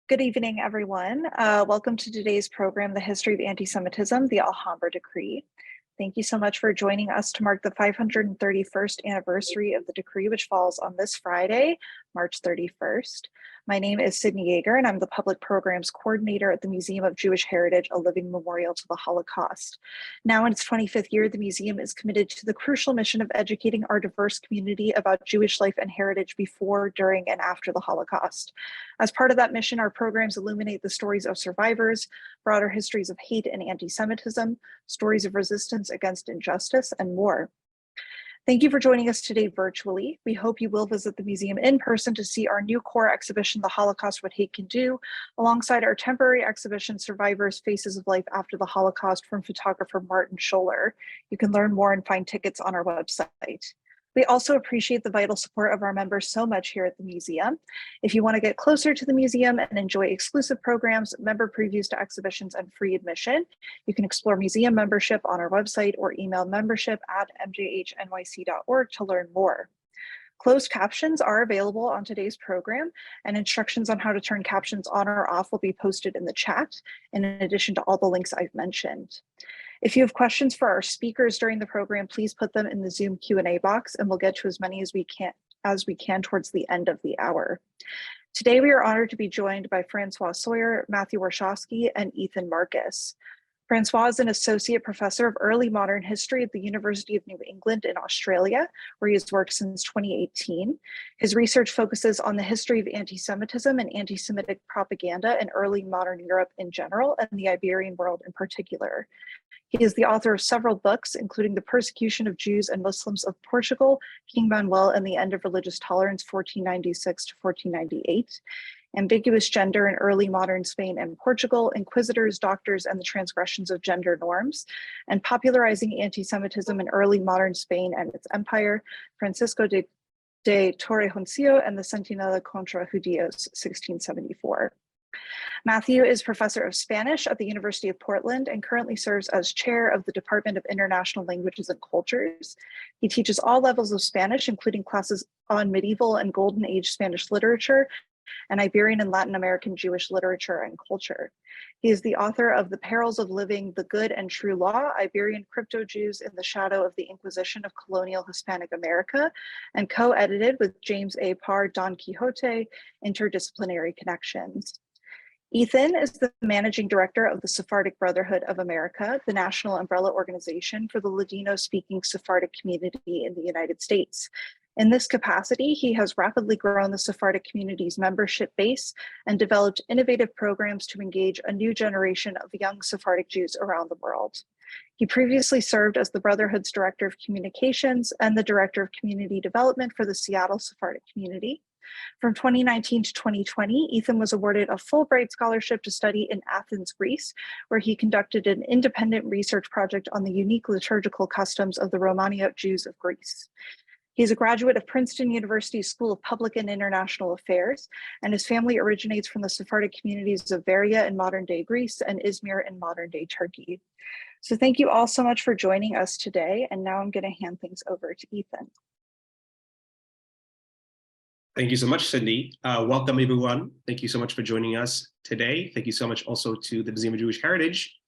Good evening, everyone. Welcome to today's program, The History of Anti-Semitism, the Alhambra Decree. Thank you so much for joining us to mark the 531st anniversary of the decree, which falls on this Friday, March 31st. My name is Sydney Yeager, and I'm the Public Programs Coordinator at the Museum of Jewish Heritage, a living memorial to the Holocaust. Now in its 25th year, the museum is committed to the crucial mission of educating our diverse community about Jewish life and heritage before, during, and after the Holocaust. As part of that mission, our programs illuminate the stories of survivors, broader histories of hate and anti-Semitism, stories of resistance against injustice, and more. Thank you for joining us today virtually. We hope you will visit the museum in person to see our new core exhibition, The Holocaust, What Hate Can Do, alongside our temporary exhibition, Survivors, Faces of Life After the Holocaust, from photographer Martin Scholler. You can learn more and find tickets on our website. We also appreciate the vital support of our members so much here at the museum. If you want to get closer to the museum and enjoy exclusive programs, member previews to exhibitions, and free admission, you can explore museum membership on our website or email membership@mjhnyc.org to learn more. Closed captions are available on today's program, and instructions on how to turn captions on or off will be posted in the chat, in addition to all the links I've mentioned. If you have questions for our speakers during the program, please put them in the Zoom Q&A box, and we'll get to as many as we can towards the end of the hour. Today, we are honored to be joined by Francois Soyer, Matthew Warshawsky, and Ethan Marcus. Francois is an associate professor of early modern history at the University of New England in Australia, where he has worked since 2018. His research focuses on the history of anti-Semitism and anti-Semitic propaganda in early modern Europe in general, and the Iberian world in particular. He is the author of several books, including The Persecution of Jews and Muslims of Portugal, King Manuel and the End of Religious Tolerance, 1496 to 1498, Ambiguous Gender in Early Modern Spain and Portugal, Inquisitors, Doctors, and the Transgressions of Gender Norms, and Popularizing Anti-Semitism in Early Modern Spain and its Empire, Francisco de Torrejoncillo and the Sentinela contra Judíos, 1674. Matthew is professor of Spanish at the University of Portland and currently serves as chair of the Department of International Languages and Cultures. He teaches all levels of Spanish, including classes on medieval and Golden Age Spanish literature and Iberian and Latin American Jewish literature and culture. He is the author of The Perils of Living the Good and True Law, Iberian Crypto-Jews in the Shadow of the Inquisition of Colonial Hispanic America, and co-edited with James A. Parr, Don Quixote, Interdisciplinary Connections. Ethan is the managing director of the Sephardic Brotherhood of America, the national umbrella organization for the Latino-speaking Sephardic community in the United States. In this capacity, he has rapidly grown the Sephardic community's membership base and developed innovative programs to engage a new generation of young Sephardic Jews around the world. He previously served as the Brotherhood's Director of Communications and the Director of Community Development for the Seattle Sephardic community. From 2019 to 2020, Ethan was awarded a Fulbright scholarship to study in Athens, Greece, where he conducted an independent research project on the unique liturgical customs of the Romani Jews of Greece. He's a graduate of Princeton University's School of Public and International Affairs, and his family originates from the Sephardic communities of Veria in modern-day Greece and Izmir in modern-day Turkey. So thank you all so much for joining us today, and now I'm going to hand things over to Ethan. Thank you so much, Sydney. Welcome, everyone. Thank you so much for joining us today. Thank you so much also to the Museum of Jewish Heritage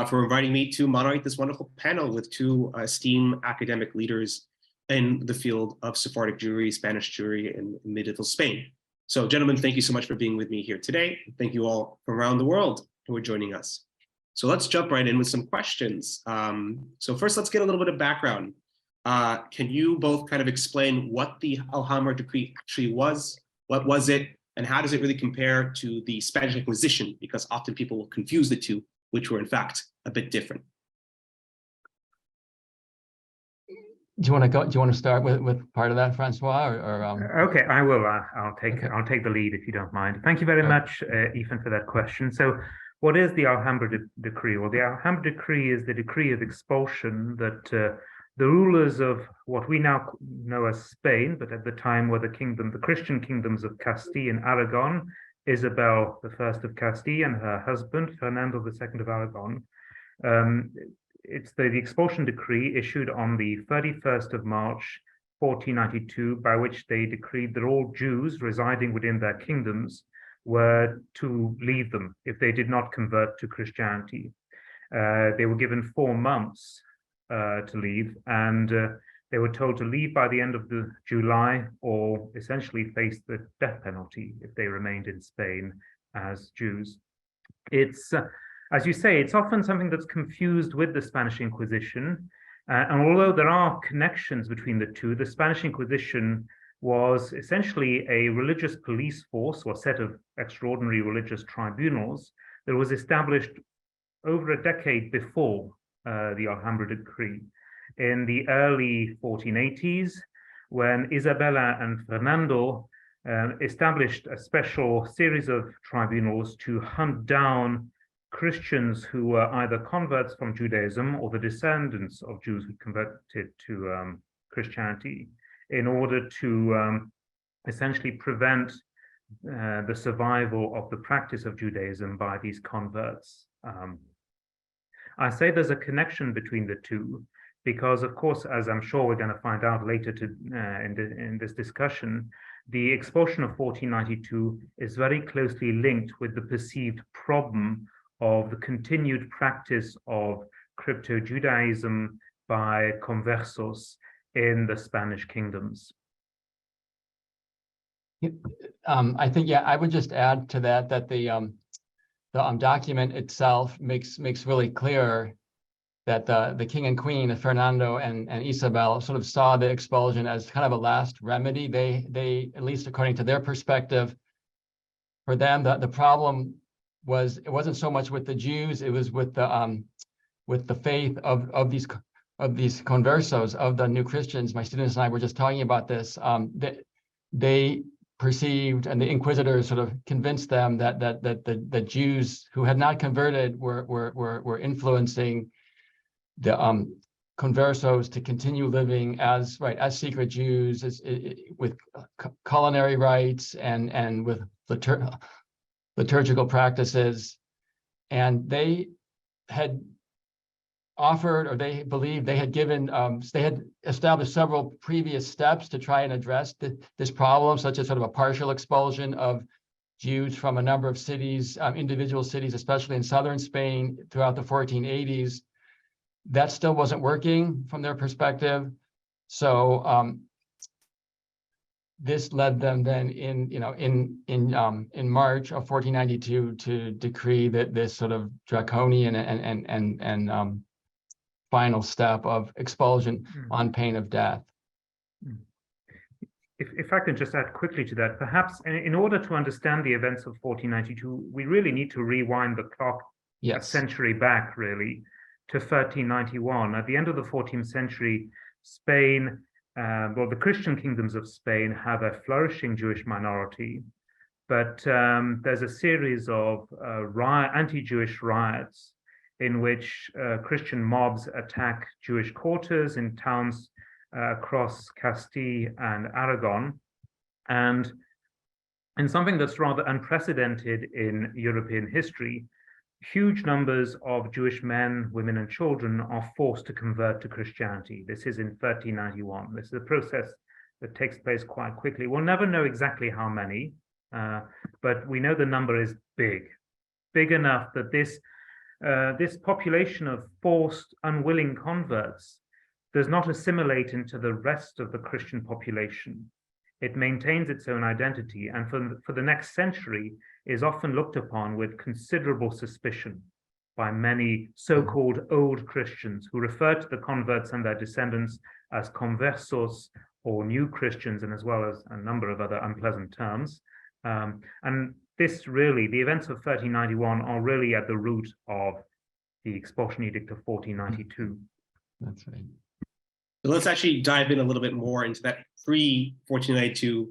for inviting me to moderate this wonderful panel with two esteemed academic leaders in the field of Sephardic Jewry, Spanish Jewry in medieval Spain. So, gentlemen, thank you so much for being with me here today. Thank you all from around the world who are joining us. So let's jump right in with some questions. So first, let's get a little bit of background. Can you both kind of explain what the Alhambra Decree actually was? What was it? And how does it really compare to the Spanish Inquisition? Because often people will confuse the two, which were in fact a bit different. Do you want to go? Do you want to start with part of that, Francois? Okay, I will. I'll take the lead if you don't mind. Thank you very much, Ethan, for that question. So, what is the Alhambra Decree? Well, the Alhambra Decree is the decree of expulsion that the rulers of what we now know as Spain, but at the time were the Christian kingdoms of Castile and Aragon, Isabella I of Castile and her husband, Ferdinand II of Aragon. It's the expulsion decree issued on the 31st of March, 1492, by which they decreed that all Jews residing within their kingdoms were to leave them if they did not convert to Christianity. They were given 4 months to leave, and they were told to leave by the end of July or essentially face the death penalty if they remained in Spain as Jews. It's, as you say, it's often something that's confused with the Spanish Inquisition. And although there are connections between the two, the Spanish Inquisition was essentially a religious police force or set of extraordinary religious tribunals that was established over a decade before the Alhambra Decree. In the early 1480s, when Isabella and Ferdinand established a special series of tribunals to hunt down Christians who were either converts from Judaism or the descendants of Jews who converted to Christianity, in order to essentially prevent the survival of the practice of Judaism by these converts. I say there's a connection between the two because, of course, as I'm sure we're going to find out later in this discussion, the expulsion of 1492 is very closely linked with the perceived problem of the continued practice of crypto-Judaism by conversos in the Spanish kingdoms. I think, yeah, I would just add to that the document itself makes really clear that the king and queen, Fernando and Isabel, sort of saw the expulsion as kind of a last remedy. They at least according to their perspective, for them, the problem was, it wasn't so much with the Jews, it was with the faith of these conversos, of the new Christians. My students and I were just talking about this. That they perceived, and the inquisitors sort of convinced them that the Jews who had not converted were influencing the conversos to continue living as secret Jews, with culinary rites and with liturgical practices. And they had offered, or they believed they had given, they had established several previous steps to try and address this problem, such as sort of a partial expulsion of Jews from a number of cities, individual cities, especially in southern Spain throughout the 1480s. That still wasn't working from their perspective. So this led them then in March of 1492 to decree that this sort of draconian and final step of expulsion on pain of death. If I can just add quickly to that, perhaps in order to understand the events of 1492, we really need to rewind the clock a century back, really, to 1391. At the end of the 14th century, Spain, the Christian kingdoms of Spain have a flourishing Jewish minority, but there's a series of anti-Jewish riots in which Christian mobs attack Jewish quarters in towns across Castile and Aragon. And in something that's rather unprecedented in European history, huge numbers of Jewish men, women, and children are forced to convert to Christianity. This is in 1391. This is a process that takes place quite quickly. We'll never know exactly how many, but we know the number is big enough that this population of forced, unwilling converts does not assimilate into the rest of the Christian population. It maintains its own identity, and for the next century is often looked upon with considerable suspicion by many so-called old Christians who refer to the converts and their descendants as conversos, or new Christians, and as well as a number of other unpleasant terms. And this really, the events of 1391 are really at the root of the expulsion edict of 1492. That's right. So let's actually dive in a little bit more into that pre-1492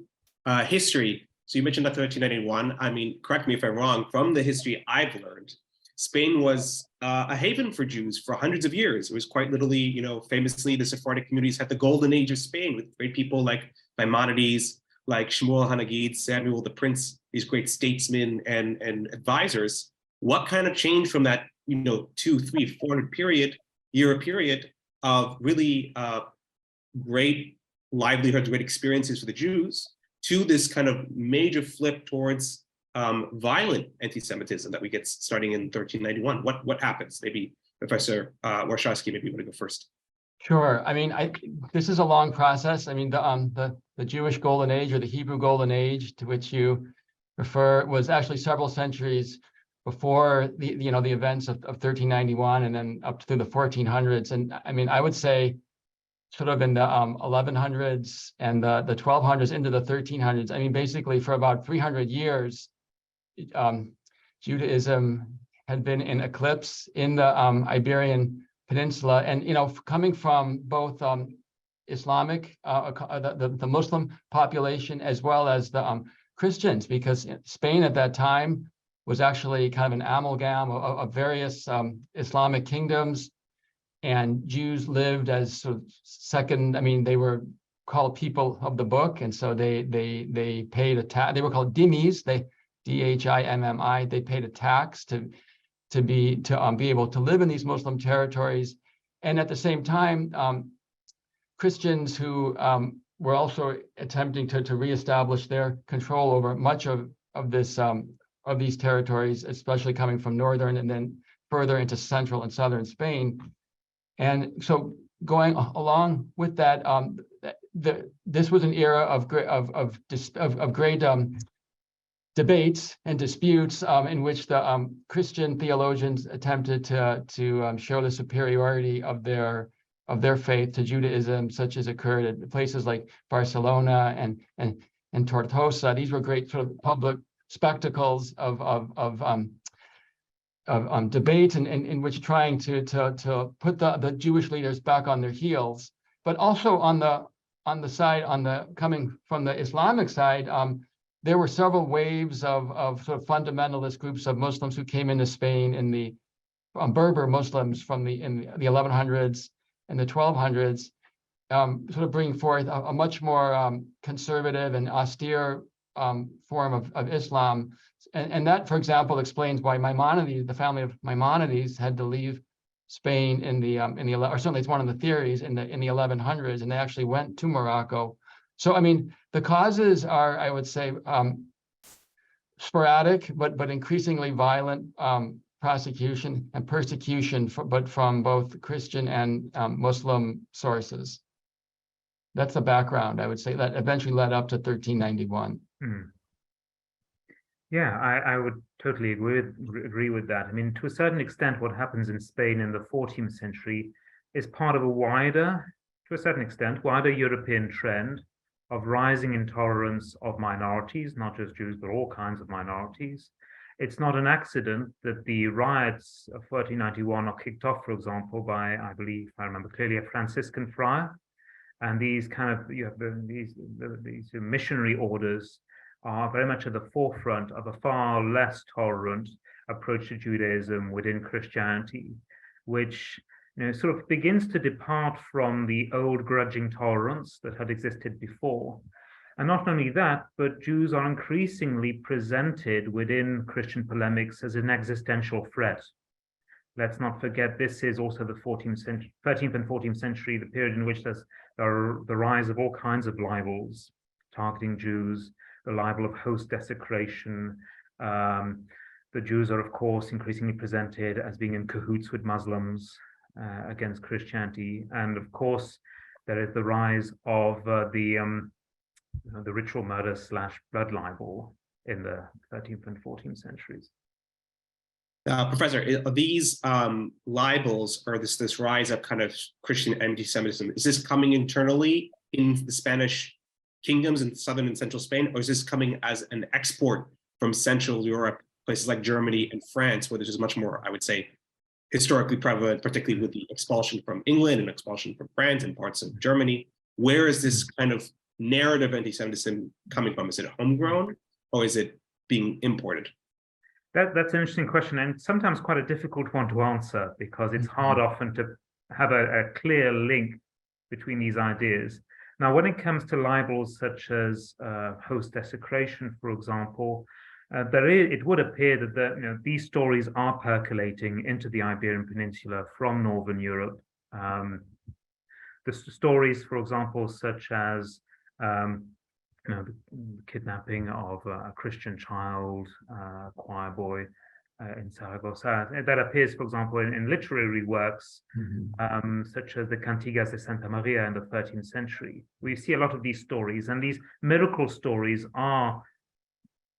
history. So you mentioned that 1391. I mean, correct me if I'm wrong, from the history I've learned, Spain was a haven for Jews for hundreds of years. It was quite literally, famously, the Sephardic communities had the golden age of Spain with great people like Maimonides, like Shmuel Hanagid, Samuel the Prince, these great statesmen and advisors. What kind of change from that, 200, 300, 400 year period of really great livelihoods, great experiences for the Jews, to this kind of major flip towards violent anti-Semitism that we get starting in 1391? What happens? Maybe Professor Warshawsky, maybe you want to go first. Sure. I mean, this is a long process. I mean, the Jewish Golden Age, or the Hebrew Golden Age, to which you refer, was actually several centuries before the events of 1391, and then up through the 1400s. And I mean, I would say sort of in the 1100s and the 1200s into the 1300s. I mean, basically for about 300 years, Judaism had been in eclipse in the Iberian Peninsula, and coming from both Islamic, the Muslim population, as well as the Christians, because Spain at that time was actually kind of an amalgam of various Islamic kingdoms, and Jews lived as sort of second. I mean, they were called people of the book, and so they paid a tax. They were called dhimmis. Dhimmi. They paid a tax to be able to live in these Muslim territories, and at the same time, Christians who were also attempting to reestablish their control over much of these territories, especially coming from northern and then further into central and southern Spain. And so, going along with that, this was an era of great debates and disputes in which the Christian theologians attempted to show the superiority of their faith to Judaism, such as occurred at places like Barcelona and Tortosa. These were great sort of public spectacles of debate, and in which trying to put the Jewish leaders back on their heels, but also on the coming from the Islamic side. There were several waves of sort of fundamentalist groups of Muslims who came into Spain in the Berber Muslims in the 1100s and the 1200s, sort of bringing forth a much more conservative and austere form of Islam, and that, for example, explains why Maimonides, the family of Maimonides, had to leave Spain or certainly it's one of the theories in the 1100s, and they actually went to Morocco. So, I mean, the causes are, I would say, sporadic, but increasingly violent prosecution and persecution, but from both Christian and Muslim sources. That's the background, I would say, that eventually led up to 1391. Yeah, I would totally agree with that. I mean, to a certain extent, what happens in Spain in the 14th century is part of a wider European trend of rising intolerance of minorities, not just Jews, but all kinds of minorities. It's not an accident that the riots of 1391 are kicked off, for example, by, I believe, if I remember clearly, a Franciscan friar. And these these missionary orders are very much at the forefront of a far less tolerant approach to Judaism within Christianity, which sort of begins to depart from the old grudging tolerance that had existed before. And not only that, but Jews are increasingly presented within Christian polemics as an existential threat. Let's not forget, this is also the 13th and 14th century, the period in which there's the rise of all kinds of libels targeting Jews, the libel of host desecration. The Jews are, of course, increasingly presented as being in cahoots with Muslims against Christianity. And of course, there is the rise of the ritual murder / blood libel in the 13th and 14th centuries. Professor, these libels, or this rise of kind of Christian anti-Semitism, is this coming internally in the Spanish kingdoms in southern and central Spain, or is this coming as an export from Central Europe, places like Germany and France, where this is much more, I would say, historically prevalent, particularly with the expulsion from England and expulsion from France and parts of Germany? Where is this kind of narrative anti-Semitism coming from? Is it homegrown, or is it being imported? That's an interesting question, and sometimes quite a difficult one to answer, because it's hard often to have a clear link between these ideas. Now, when it comes to libels such as host desecration, for example, it would appear that these stories are percolating into the Iberian Peninsula from Northern Europe. The stories, for example, such as the kidnapping of a Christian child, choir boy in Saragossa. That appears, for example, in literary works such as the Cantigas de Santa Maria in the 13th century. We see a lot of these stories, and these miracle stories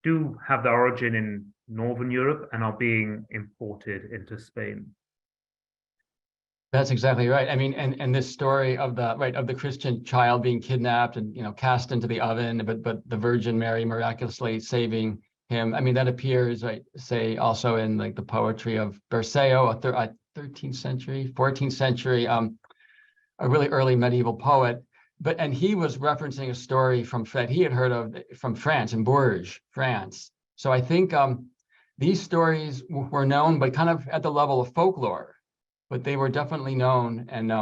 do have their origin in Northern Europe and are being imported into Spain. That's exactly right. I mean, and this story of the Christian child being kidnapped and cast into the oven, but the Virgin Mary miraculously saving him. I mean, that appears, say, also in like the poetry of Berceo, a 13th century, 14th century, a really early medieval poet. And he was referencing a story that he had heard of from France, in Bourges, France. So I think these stories were known, but kind of at the level of folklore. But they were definitely known, and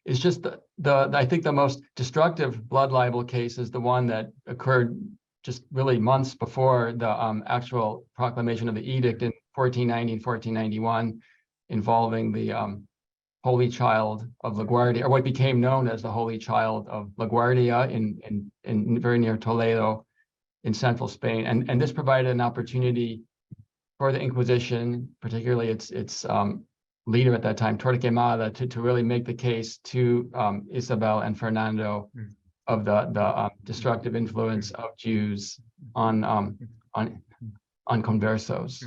it's just I think the most destructive blood libel case is the one that occurred just really months before the actual proclamation of the edict in 1490 and 1491, involving the Holy Child of LaGuardia, or what became known as the Holy Child of LaGuardia in very near Toledo in central Spain, and this provided an opportunity for the Inquisition, particularly its leader at that time, Torquemada, to really make the case to Isabel and Fernando of the destructive influence of Jews on conversos.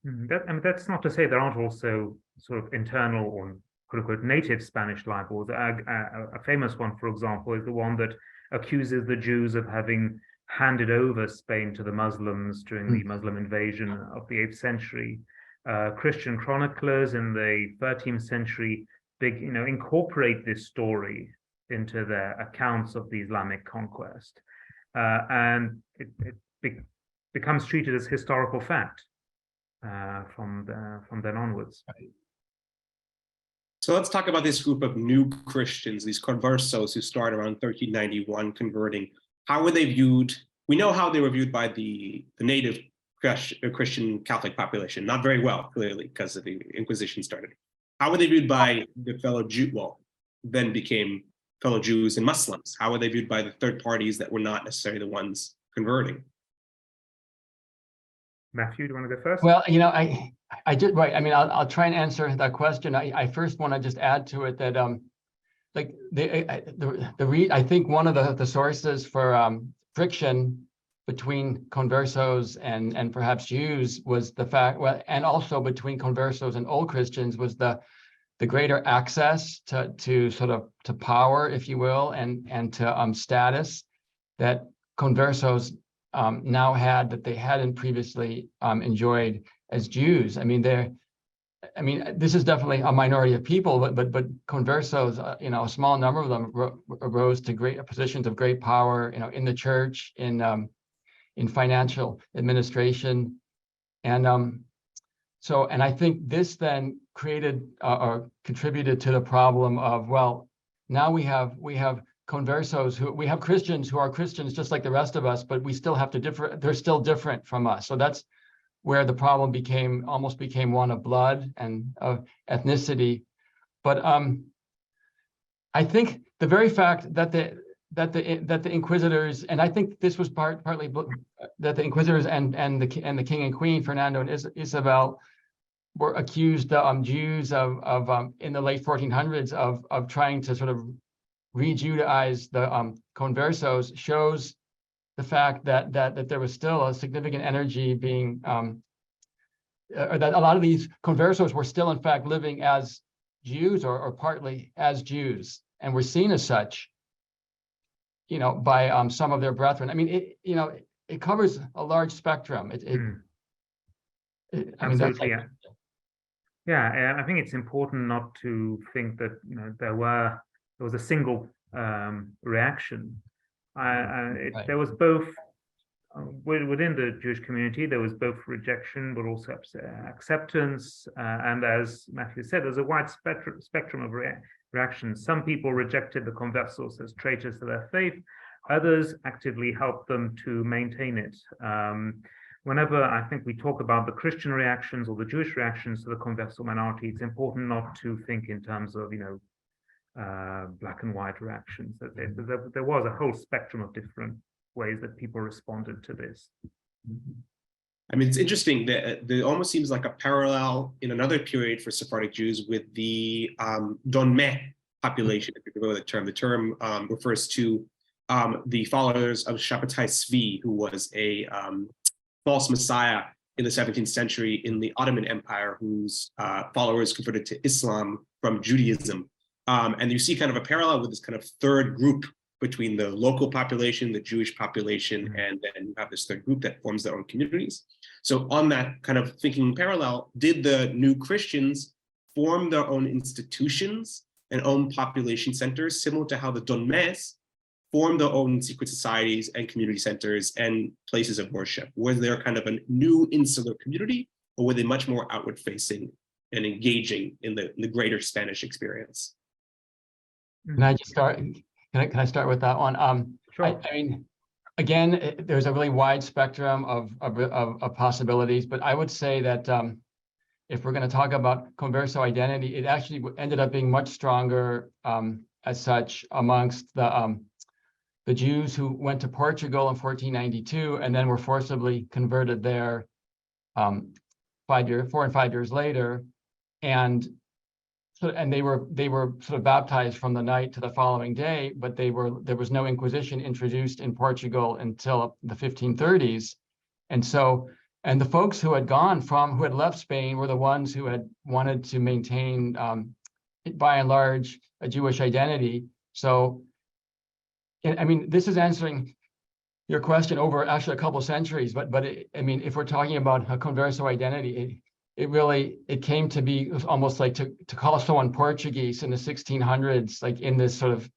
That's not to say there aren't also sort of internal or quote-unquote native Spanish libels. A famous one, for example, is the one that accuses the Jews of having handed over Spain to the Muslims during the Muslim invasion of the 8th century. Christian chroniclers in the 13th century incorporate this story into their accounts of the Islamic conquest, and it becomes treated as historical fact from then onwards. So let's talk about this group of new Christians, these conversos who start around 1391 converting. How were they viewed? We know how they were viewed by the native Christian Catholic population, not very well, clearly, because of the Inquisition started. How were they viewed by the fellow Jew, then became fellow Jews and Muslims? How were they viewed by the third parties that were not necessarily the ones converting? Matthew, do you want to go first? Well, I did, right. I mean, I'll try and answer that question. I first want to just add to it that I think one of the sources for friction between conversos and perhaps Jews was the fact, and also between conversos and old Christians, was the greater access to power, if you will, and to status that conversos now had that they hadn't previously enjoyed as Jews. I mean, this is definitely a minority of people, but conversos, a small number of them rose to great positions of great power, in the church, in financial administration, and I think this then created or contributed to the problem of, well, now we have conversos we have Christians who are Christians just like the rest of us, but we still have to differ. They're still different from us. So that's where the problem almost became one of blood and of ethnicity. But I think the very fact that the Inquisitors, and I think this was partly that the Inquisitors and the King and Queen, Fernando and Isabel, were accused Jews of in the late 1400s of trying to sort of re-Judaize the conversos, shows the fact that there was still a significant energy being, or that a lot of these conversos were still in fact living as Jews or partly as Jews, and were seen as such, by some of their brethren. I mean, it covers a large spectrum. Absolutely, yeah. I think it's important not to think that there was a single reaction. There was both within the Jewish community. There was both rejection, but also acceptance. And as Matthew said, there's a wide spectrum of reactions. Some people rejected the conversos as traitors to their faith. Others actively helped them to maintain it. Whenever I think we talk about the Christian reactions or the Jewish reactions to the converso minority, it's important not to think in terms of black and white reactions. There was a whole spectrum of different ways that people responded to this. I mean, it's interesting that there almost seems like a parallel in another period for Sephardic Jews with the Dontmes population, if you remember the term. The term refers to the followers of Shabbatai Tzvi, who was a false messiah in the 17th century in the Ottoman Empire, whose followers converted to Islam from Judaism. And you see kind of a parallel with this kind of third group between the local population, the Jewish population, and then you have this third group that forms their own communities. So on that kind of thinking parallel, did the new Christians form their own institutions and own population centers, similar to how the Dontmes formed their own secret societies and community centers and places of worship? Was there kind of a new insular community, or were they much more outward facing and engaging in the greater Spanish experience? Can I just start? Can I start with that one? Sure. I mean, again, there's a really wide spectrum of possibilities, but I would say that if we're going to talk about Converso identity, it actually ended up being much stronger as such amongst the Jews who went to Portugal in 1492 and then were forcibly converted there 4 and 5 years later, and they were sort of baptized from the night to the following day, but there was no Inquisition introduced in Portugal until the 1530s, and the folks who had left Spain were the ones who had wanted to maintain, by and large, a Jewish identity. So, I mean, this is answering your question over actually a couple centuries, but I mean, if we're talking about a Converso identity, it came to be almost like to call someone Portuguese in the 1600s, like in this sort of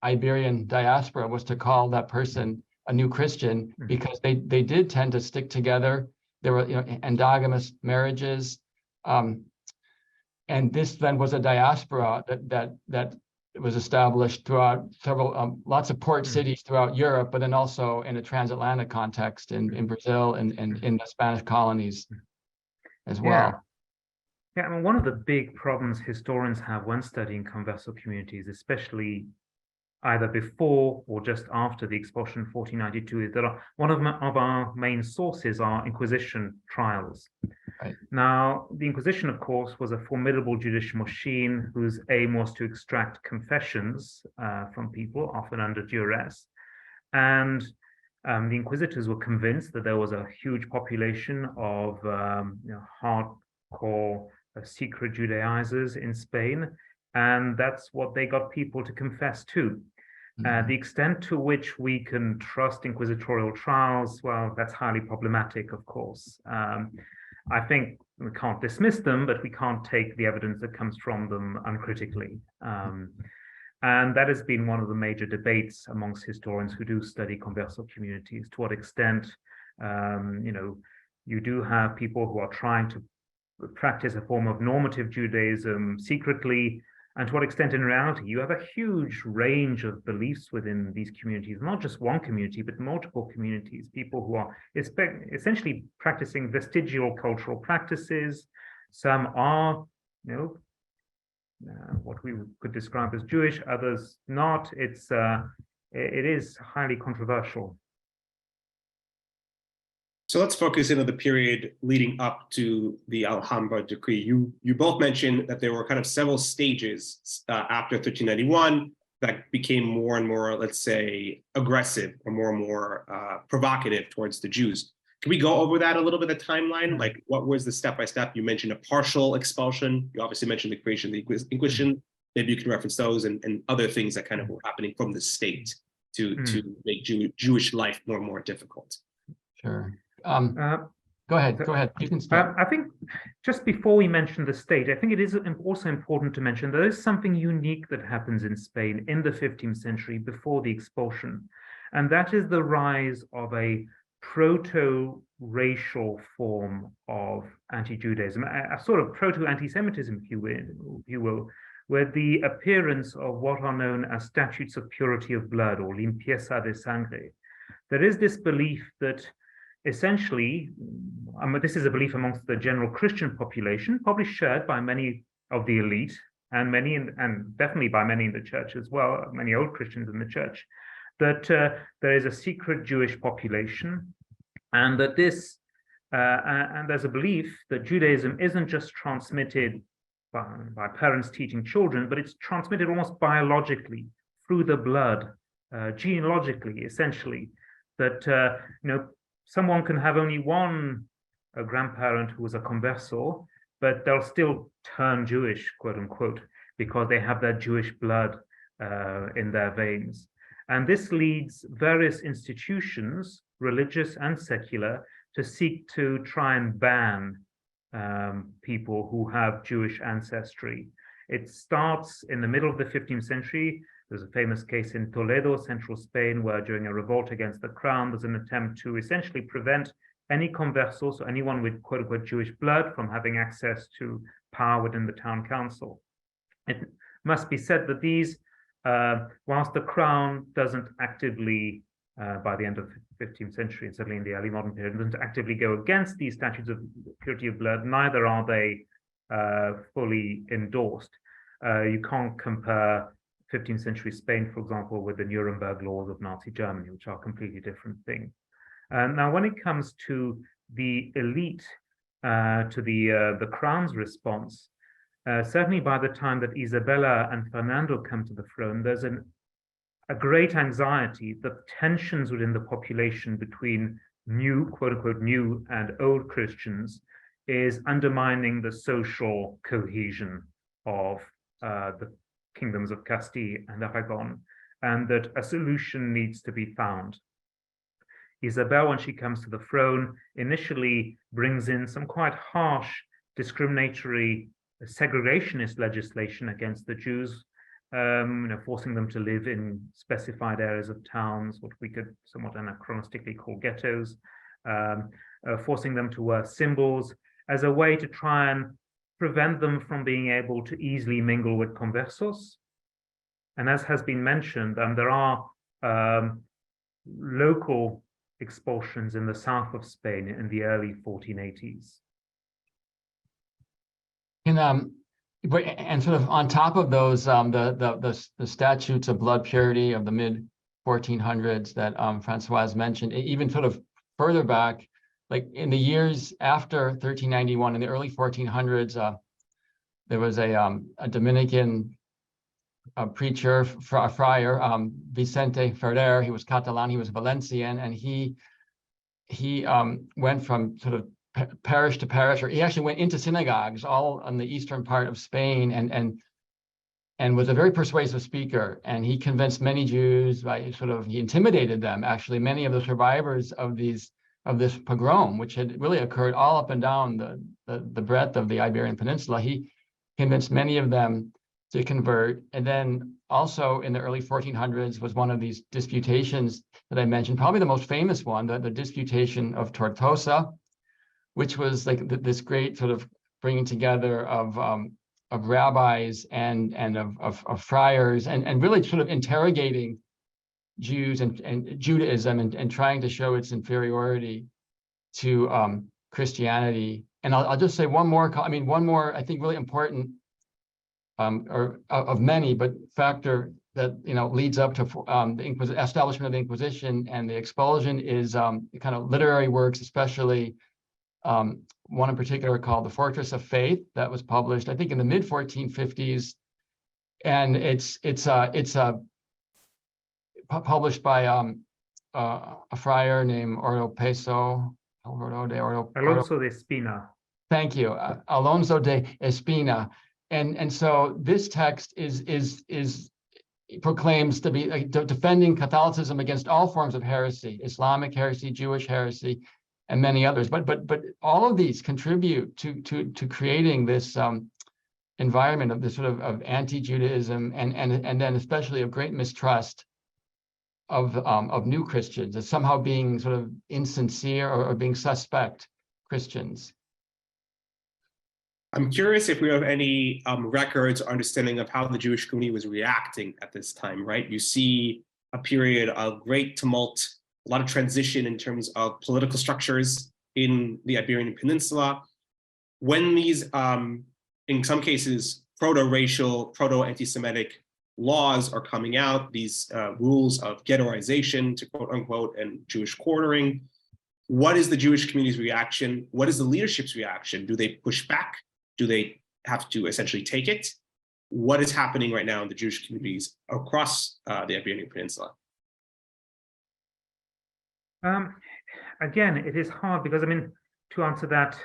Iberian diaspora, was to call that person a new Christian, because they did tend to stick together. There were endogamous marriages, and this then was a diaspora that was established throughout lots of port cities throughout Europe, but then also in a transatlantic context in Brazil and in the Spanish colonies as well. Yeah, I mean, one of the big problems historians have when studying Converso communities, especially either before or just after the expulsion in 1492, is that one of our main sources are Inquisition trials. Right. Now, the Inquisition, of course, was a formidable judicial machine whose aim was to extract confessions from people, often under duress. And the inquisitors were convinced that there was a huge population of hardcore secret Judaizers in Spain, and that's what they got people to confess to. The extent to which we can trust inquisitorial trials, well, that's highly problematic, of course. I think we can't dismiss them, but we can't take the evidence that comes from them uncritically. And that has been one of the major debates amongst historians who do study Converso communities, to what extent, you do have people who are trying to practice a form of normative Judaism secretly, and to what extent in reality you have a huge range of beliefs within these communities, not just one community, but multiple communities, people who are essentially practicing vestigial cultural practices. Some are, what we could describe as Jewish, others not. It is highly controversial. So let's focus in on the period leading up to the Alhambra Decree. You both mentioned that there were kind of several stages after 1391 that became more and more, let's say, aggressive or more and more provocative towards the Jews. Can we go over that a little bit, the timeline? Like, what was the step-by-step? You mentioned a partial expulsion. You obviously mentioned the creation of the Inquisition. Maybe you can reference those and other things that kind of were happening from the state to make Jewish life more and more difficult. Sure. Go ahead. You can start. I think just before we mention the state, I think it is also important to mention there is something unique that happens in Spain in the 15th century before the expulsion, and that is the rise of a proto-racial form of anti-Judaism, a sort of proto-Antisemitism, if you will, where the appearance of what are known as statutes of purity of blood, or limpieza de sangre. There is this belief that essentially, this is a belief amongst the general Christian population, probably shared by many of the elite and definitely by many in the church as well, many old Christians in the church, that there is a secret Jewish population, and that this, and there's a belief that Judaism isn't just transmitted by parents teaching children, but it's transmitted almost biologically through the blood, genealogically, essentially. That someone can have only one grandparent who was a converso, but they'll still turn Jewish, quote unquote, because they have that Jewish blood in their veins. And this leads various institutions, religious and secular, to seek to try and ban people who have Jewish ancestry. It starts in the middle of the 15th century. There's a famous case in Toledo, central Spain, where during a revolt against the crown, there's an attempt to essentially prevent any conversos, or anyone with quote unquote Jewish blood, from having access to power within the town council. It must be said that these, whilst the crown doesn't actively, by the end of the 15th century, and certainly in the early modern period, doesn't actively go against these statutes of purity of blood, neither are they fully endorsed. You can't compare 15th century Spain, for example, with the Nuremberg laws of Nazi Germany, which are a completely different thing. Now, when it comes to the elite, to the crown's response, certainly by the time that Isabella and Ferdinand come to the throne, there's a great anxiety that tensions within the population between new, quote unquote, new and old Christians is undermining the social cohesion of the kingdoms of Castile and Aragon, and that a solution needs to be found. Isabel, when she comes to the throne, initially brings in some quite harsh, discriminatory, segregationist legislation against the Jews, forcing them to live in specified areas of towns, what we could somewhat anachronistically call ghettos, forcing them to wear symbols as a way to try and prevent them from being able to easily mingle with conversos. And as has been mentioned, there are local expulsions in the south of Spain in the early 1480s. And sort of on top of those, the statutes of blood purity of the mid 1400s that Francois mentioned, even sort of further back, like in the years after 1391, in the early 1400s, there was a Dominican preacher, a friar, Vicente Ferrer. He was Catalan, he was Valencian, and he went from sort of parish to parish, or he actually went into synagogues all on the eastern part of Spain, and was a very persuasive speaker. And he convinced many Jews by he intimidated them. Actually, many of the survivors of this pogrom, which had really occurred all up and down the breadth of the Iberian Peninsula, he convinced many of them to convert. And then also in the early 1400s was one of these disputations that I mentioned, probably the most famous one, the disputation of Tortosa, which was like this great sort of bringing together of rabbis and of friars, and really sort of interrogating Jews and Judaism and trying to show its inferiority to Christianity. And I'll just say one more, I think really important, or of many, but factor that leads up to the establishment of the Inquisition and the expulsion is kind of literary works, especially one in particular called The Fortress of Faith, that was published, I think, in the mid 1450s, and it's published by a friar named Alonso de Espina. Thank you, Alonso de Espina, and so this text proclaims to be defending Catholicism against all forms of heresy, Islamic heresy, Jewish heresy, and many others. But all of these contribute to creating this environment of this sort of anti-Judaism and then especially of great mistrust of new Christians as somehow being sort of insincere or being suspect Christians. I'm curious if we have any records or understanding of how the Jewish community was reacting at this time, right? You see a period of great tumult, a lot of transition in terms of political structures in the Iberian Peninsula. When these, in some cases, proto-racial, proto-anti-Semitic laws are coming out, these rules of ghettoization, to quote unquote, and Jewish quartering. What is the Jewish community's reaction? What is the leadership's reaction? Do they push back? Do they have to essentially take it? What is happening right now in the Jewish communities across the Iberian Peninsula? Again, it is hard because, I mean, to answer that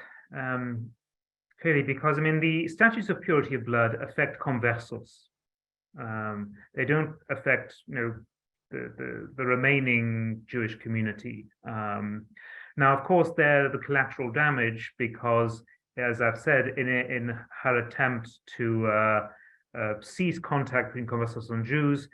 clearly, because, I mean, the statutes of purity of blood affect conversos. They don't affect, the remaining Jewish community. Now, of course, they're the collateral damage because, as I've said, in her attempt to cease contact between Conversos and Jews,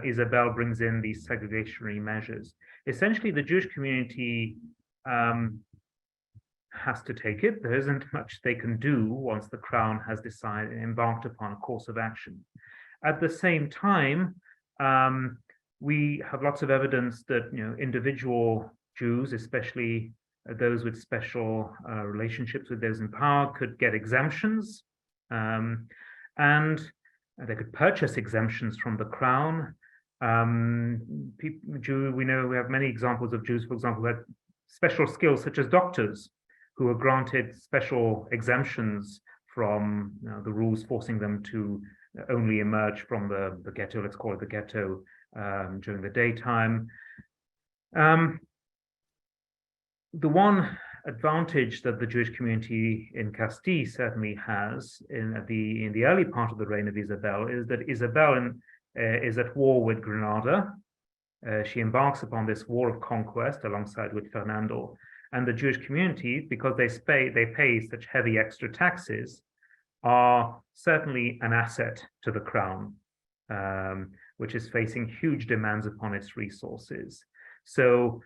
Isabel brings in these segregationary measures. Essentially, the Jewish community has to take it. There isn't much they can do once the Crown has embarked upon a course of action. At the same time, we have lots of evidence that individual Jews, especially those with special relationships with those in power, could get exemptions, and they could purchase exemptions from the Crown. We know we have many examples of Jews, for example, who had special skills, such as doctors, who were granted special exemptions from the rules forcing them to only emerge from the ghetto, let's call it the ghetto, during the daytime. The one advantage that the Jewish community in Castile certainly has in the early part of the reign of Isabel is that Isabel is at war with Granada. She embarks upon this war of conquest alongside with Ferdinand, and the Jewish community, because they pay such heavy extra taxes, are certainly an asset to the Crown, which is facing huge demands upon its resources. So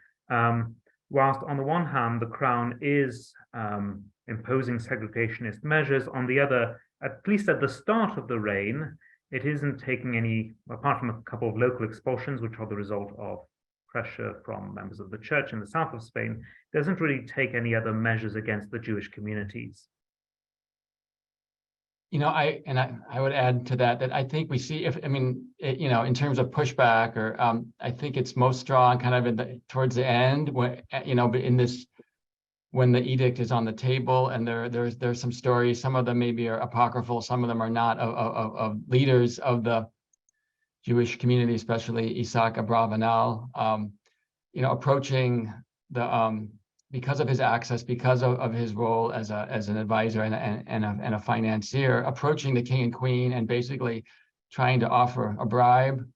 whilst on the one hand, the Crown is imposing segregationist measures, on the other, at least at the start of the reign, it isn't taking any, apart from a couple of local expulsions, which are the result of pressure from members of the church in the south of Spain, doesn't really take any other measures against the Jewish communities. I would add to that I think we see, in terms of pushback, or I think it's most strong kind of towards the end, when when the edict is on the table, and there's some stories, some of them maybe are apocryphal, some of them are not, of leaders of the Jewish community, especially Isaac Abravanel, approaching the because of his access, because of his role as an advisor and a financier, approaching the king and queen and basically trying to offer a bribe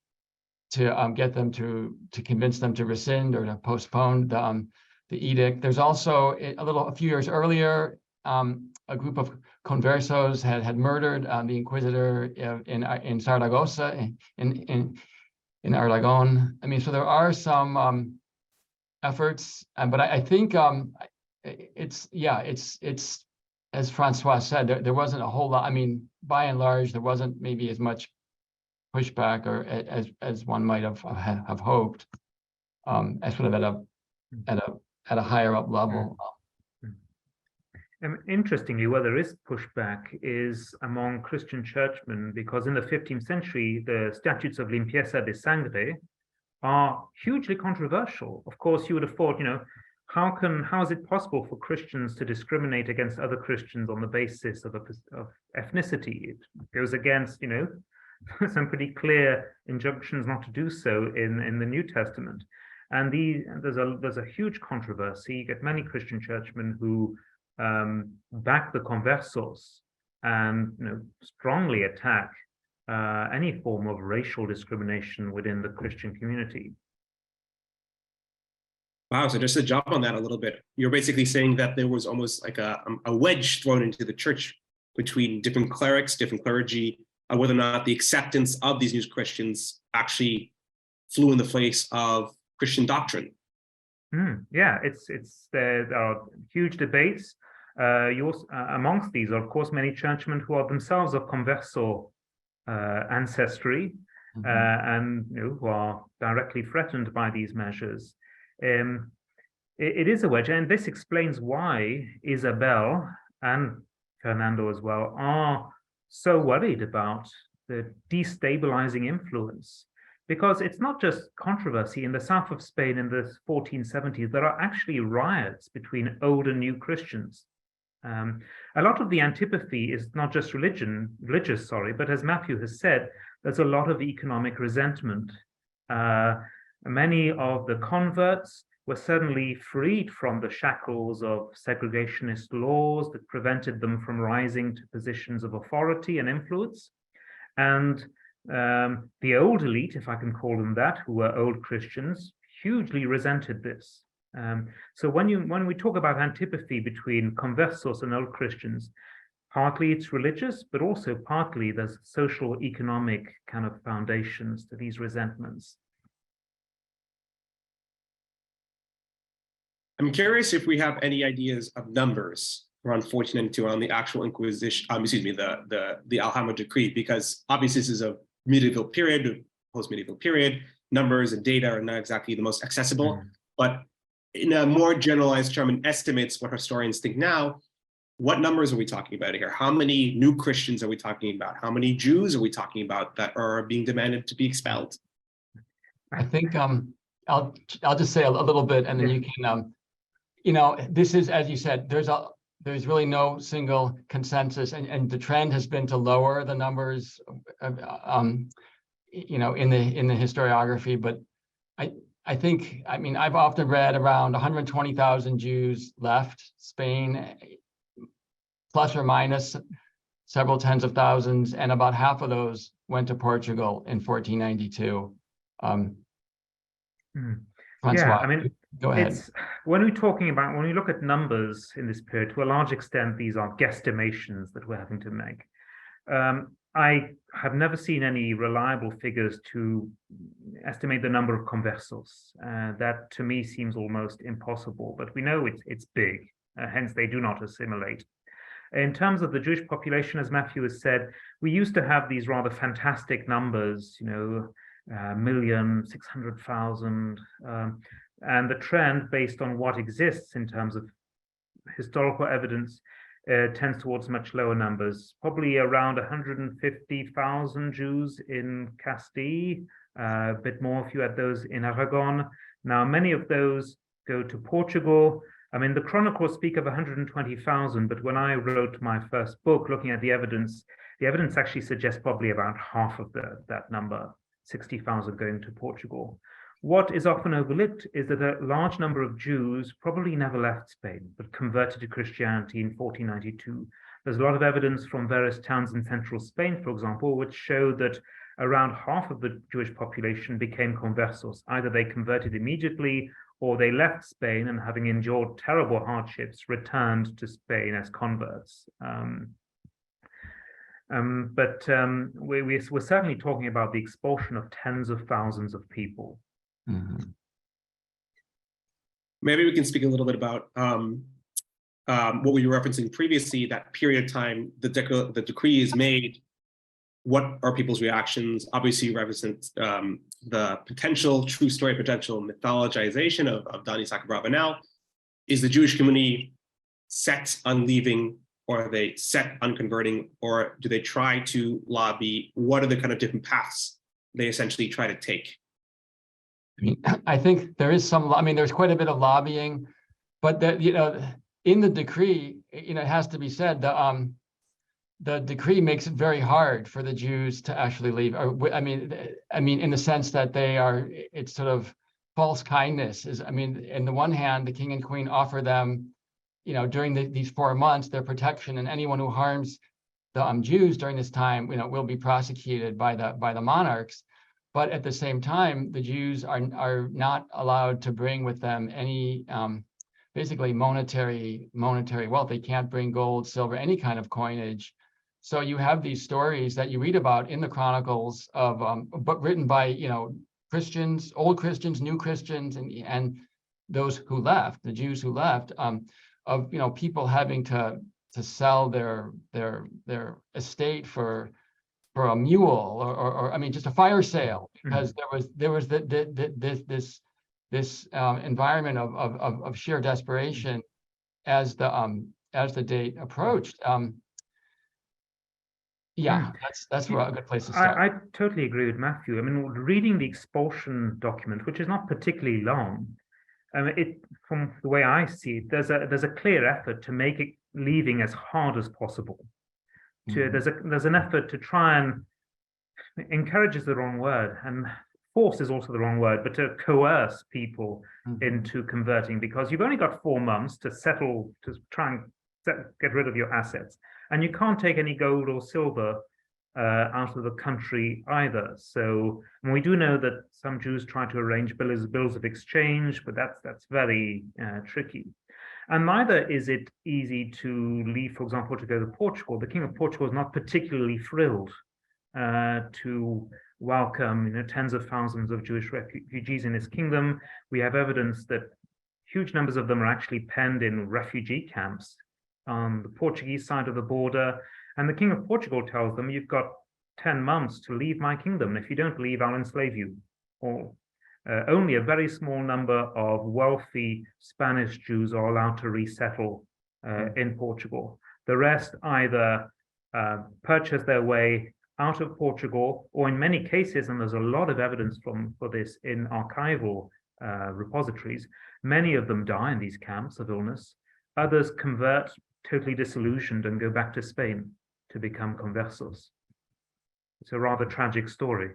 to get them to convince them to rescind or to postpone the edict. There's also a few years earlier, a group of conversos had murdered the inquisitor in Saragossa in Aragon. So there are some efforts, but I think it's as Francois said, there wasn't a whole lot. By and large, there wasn't maybe as much pushback or as one might have hoped, as sort of at a higher up level. Interestingly, where there is pushback is among Christian churchmen, because in the 15th century, the statutes of limpieza de sangre are hugely controversial. Of course, you would have thought, how is it possible for Christians to discriminate against other Christians on the basis of ethnicity? It goes against, some pretty clear injunctions not to do so in the New Testament. And there's a huge controversy. You get many Christian churchmen who back the conversos and strongly attack any form of racial discrimination within the Christian community. Wow, so just to jump on that a little bit, you're basically saying that there was almost like a wedge thrown into the church between different clerics, different clergy, whether or not the acceptance of these new Christians actually flew in the face of Christian doctrine. Yeah, there are huge debates. Amongst these are, of course, many churchmen who are themselves of converso ancestry, and who are directly threatened by these measures. It is a wedge, and this explains why Isabel and Fernando as well are so worried about the destabilizing influence. Because it's not just controversy. In the south of Spain in the 1470s, there are actually riots between old and new Christians. A lot of the antipathy is not just religious, but as Matthew has said, there's a lot of economic resentment. Many of the converts were suddenly freed from the shackles of segregationist laws that prevented them from rising to positions of authority and influence. And the old elite, if I can call them that, who were old Christians, hugely resented this. So when we talk about antipathy between conversos and old Christians, partly it's religious, but also partly there's social, economic kind of foundations to these resentments. I'm curious if we have any ideas of numbers around 1492 on the actual Inquisition, the Alhambra Decree, because obviously this is a medieval period, post-medieval period. Numbers and data are not exactly the most accessible, but in a more generalized term and estimates what historians think now, what numbers are we talking about here? How many new Christians are we talking about? How many Jews are we talking about that are being demanded to be expelled? I think I'll just say a little bit, and then you can this is, as you said, there's really no single consensus, and the trend has been to lower the numbers in the historiography, but I think I've often read around 120,000 Jews left Spain, plus or minus several tens of thousands, and about half of those went to Portugal in 1492. Francois, go ahead. When we look at numbers in this period, to a large extent, these are guesstimations that we're having to make. I have never seen any reliable figures to estimate the number of conversos. That to me seems almost impossible, but we know it's big, hence they do not assimilate. In terms of the Jewish population, as Matthew has said, we used to have these rather fantastic numbers, 1,600,000, and the trend based on what exists in terms of historical evidence tends towards much lower numbers, probably around 150,000 Jews in Castile, a bit more if you add those in Aragon. Now, many of those go to Portugal. The chronicles speak of 120,000, but when I wrote my first book looking at the evidence actually suggests probably about half of that number, 60,000 going to Portugal. What is often overlooked is that a large number of Jews probably never left Spain, but converted to Christianity in 1492. There's a lot of evidence from various towns in central Spain, for example, which show that around half of the Jewish population became conversos. Either they converted immediately or they left Spain and, having endured terrible hardships, returned to Spain as converts. We're certainly talking about the expulsion of tens of thousands of people. Mm-hmm. Maybe we can speak a little bit about what we were referencing previously, that period of time the decree is made. What are people's reactions? Obviously, you represent the potential true story, potential mythologization of Donny Sacrabravanel. Is the Jewish community set on leaving, or are they set on converting, or do they try to lobby? What are the kind of different paths they essentially try to take? I think there is there's quite a bit of lobbying, but in the decree, it has to be said, the decree makes it very hard for the Jews to actually leave. In the sense that it's sort of false kindness. In the one hand, the king and queen offer them, during these 4 months, their protection, and anyone who harms the Jews during this time, will be prosecuted by the monarchs. But at the same time, the Jews are not allowed to bring with them any basically monetary wealth. They can't bring gold, silver, any kind of coinage. So you have these stories that you read about in the chronicles but written by Christians, old Christians, new Christians, and those who left, the Jews who left, of people having to sell their estate for a mule or just a fire sale, because there was this environment of sheer desperation as the date approached. Yeah, that's a good place to start. I totally agree with Matthew. I mean, reading the expulsion document, which is not particularly long, from the way I see it, there's a clear effort to make it leaving as hard as possible. There's an effort to try and encourage is the wrong word, and force is also the wrong word, but to coerce people into converting, because you've only got 4 months to settle, to try and get rid of your assets, and you can't take any gold or silver out of the country either. So, and we do know that some Jews try to arrange bills of exchange, but that's very tricky. And neither is it easy to leave, for example, to go to Portugal. The King of Portugal is not particularly thrilled to welcome, tens of thousands of Jewish refugees in his kingdom. We have evidence that huge numbers of them are actually penned in refugee camps on the Portuguese side of the border. And the King of Portugal tells them, you've got 10 months to leave my kingdom. If you don't leave, I'll enslave you. Or only a very small number of wealthy Spanish Jews are allowed to resettle in Portugal. The rest either purchase their way out of Portugal, or in many cases, and there's a lot of evidence for this in archival repositories, many of them die in these camps of illness. Others convert totally disillusioned and go back to Spain to become conversos. It's a rather tragic story.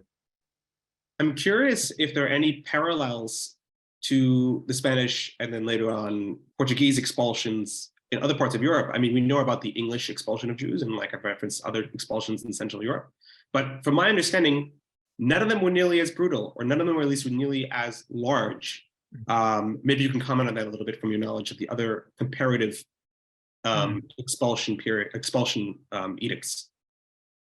I'm curious if there are any parallels to the Spanish and then later on Portuguese expulsions in other parts of Europe. I mean, we know about the English expulsion of Jews, and like I've referenced other expulsions in Central Europe. But from my understanding, none of them were nearly as brutal, or none of them were at least nearly as large. Maybe you can comment on that a little bit from your knowledge of the other comparative expulsion edicts.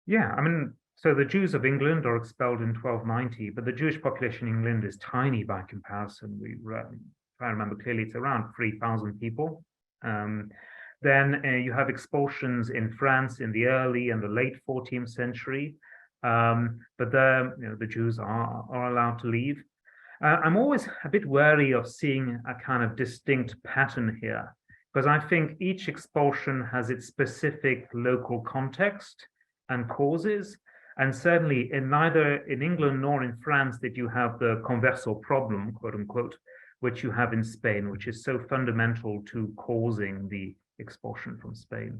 Yeah, I mean, so the Jews of England are expelled in 1290, but the Jewish population in England is tiny by comparison. If I remember clearly, it's around 3,000 people. Then you have expulsions in France in the early and the late 14th century, but the Jews are allowed to leave. I'm always a bit wary of seeing a kind of distinct pattern here, because I think each expulsion has its specific local context and causes. And certainly neither in England nor in France did you have the converso problem, quote unquote, which you have in Spain, which is so fundamental to causing the expulsion from Spain.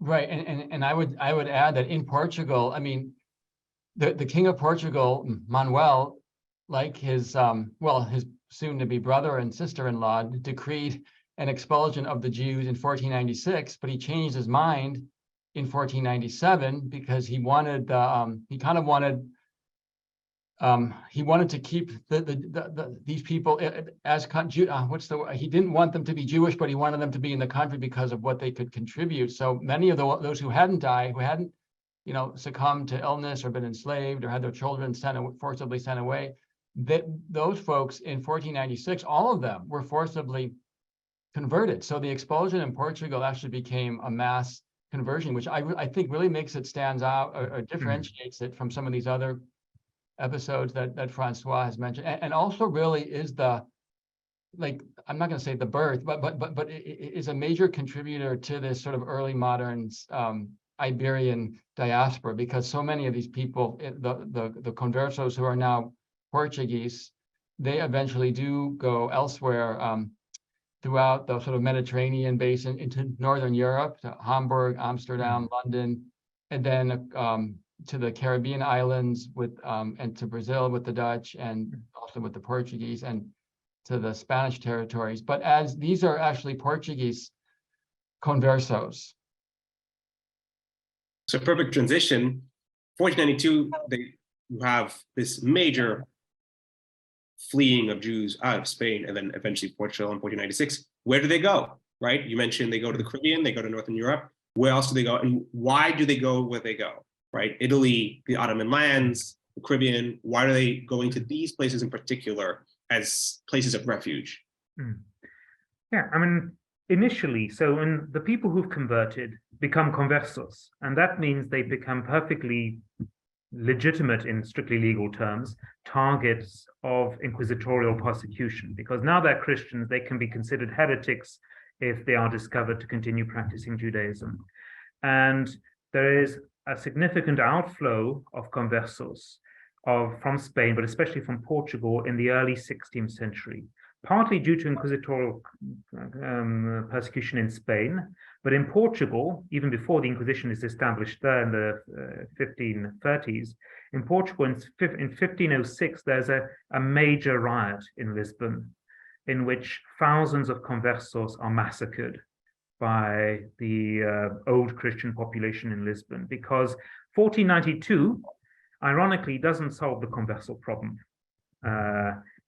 Right, and I would add that in Portugal, I mean, the King of Portugal, Manuel, like his his soon-to-be brother and sister-in-law, decreed an expulsion of the Jews in 1496, but he changed his mind in 1497 because he wanted he wanted to keep these people as he didn't want them to be Jewish, but he wanted them to be in the country because of what they could contribute. So many of those who hadn't died, who hadn't succumbed to illness or been enslaved or had their children forcibly sent away, those folks in 1496, all of them were forcibly converted. So the expulsion in Portugal actually became a mass conversion, which I think really makes it stands out or differentiates it from some of these other episodes that Francois has mentioned, and also really is I'm not going to say the birth, but it is a major contributor to this sort of early modern Iberian diaspora, because so many of these people, the conversos who are now Portuguese, they eventually do go elsewhere throughout the sort of Mediterranean basin into Northern Europe, to Hamburg, Amsterdam, London, and then to the Caribbean islands and to Brazil with the Dutch, and also with the Portuguese, and to the Spanish territories. But as these are actually Portuguese conversos. So perfect transition. 1492, you have this major fleeing of Jews out of Spain, and then eventually Portugal in 1496. Where do they go, right? You mentioned they go to the Caribbean, they go to Northern Europe. Where else do they go, and why do they go where they go, right? Italy, the Ottoman lands, the Caribbean. Why are they going to these places in particular as places of refuge? Yeah, I mean, initially, when the people who've converted become conversos, and that means they become perfectly legitimate in strictly legal terms, targets of inquisitorial persecution, because now they're Christians, they can be considered heretics if they are discovered to continue practicing Judaism. And there is a significant outflow of conversos from Spain, but especially from Portugal in the early 16th century, partly due to inquisitorial persecution in Spain, but in Portugal, even before the Inquisition is established there in the 1530s, in Portugal in 1506, there's a major riot in Lisbon in which thousands of conversos are massacred by the old Christian population in Lisbon, because 1492, ironically, doesn't solve the converso problem.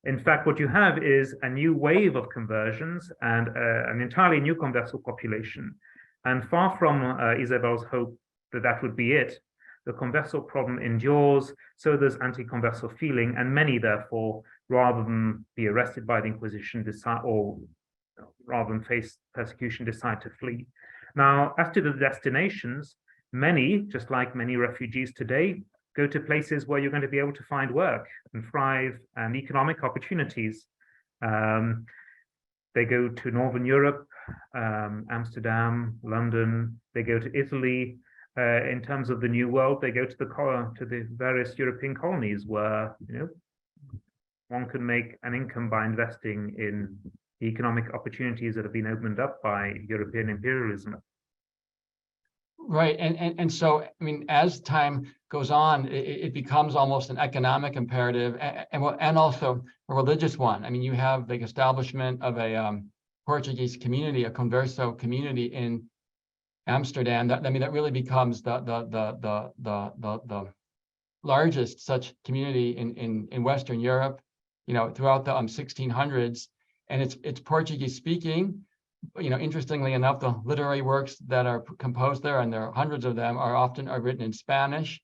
In fact, what you have is a new wave of conversions and an entirely new converso population. And far from Isabella's hope that that would be it, the converso problem endures, so there's anti-converso feeling, and many, therefore, rather than be arrested by the Inquisition, rather than face persecution, decide to flee. Now, as to the destinations, many, just like many refugees today, go to places where you're going to be able to find work and thrive and economic opportunities. They go to Northern Europe, Amsterdam, London. They go to Italy. In terms of the New World, they go to the various European colonies where, you know, one can make an income by investing in economic opportunities that have been opened up by European imperialism. Right, and so, I mean, as time goes on, it becomes almost an economic imperative and also a religious one. I mean, you have the establishment of a Portuguese community, a Converso community in Amsterdam. That really becomes the largest such community in Western Europe, you know, throughout the 1600s, and it's Portuguese speaking. You know, interestingly enough, the literary works that are composed there, and there are hundreds of them, are often written in Spanish.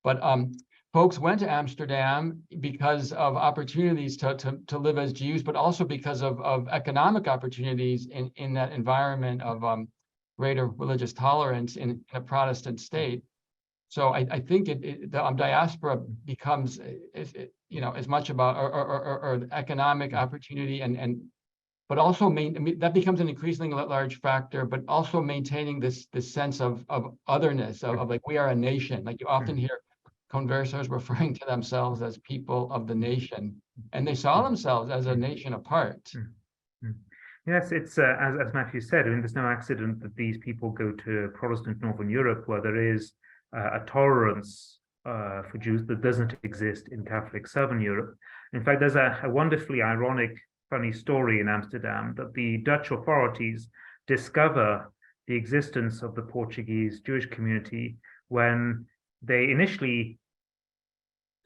But folks went to Amsterdam because of opportunities to live as Jews, but also because of economic opportunities in that environment of greater religious tolerance in a Protestant state. So I think the diaspora becomes, you know, as much about or economic opportunity but also that becomes an increasingly large factor, but also maintaining this sense of otherness, of like, we are a nation. Like, you often hear conversos referring to themselves as people of the nation, and they saw themselves as a nation apart. Yes, it's as Matthew said, I mean, there's no accident that these people go to Protestant Northern Europe, where there is a tolerance for Jews that doesn't exist in Catholic Southern Europe. In fact, there's a wonderfully ironic, funny story in Amsterdam that the Dutch authorities discover the existence of the Portuguese Jewish community when they initially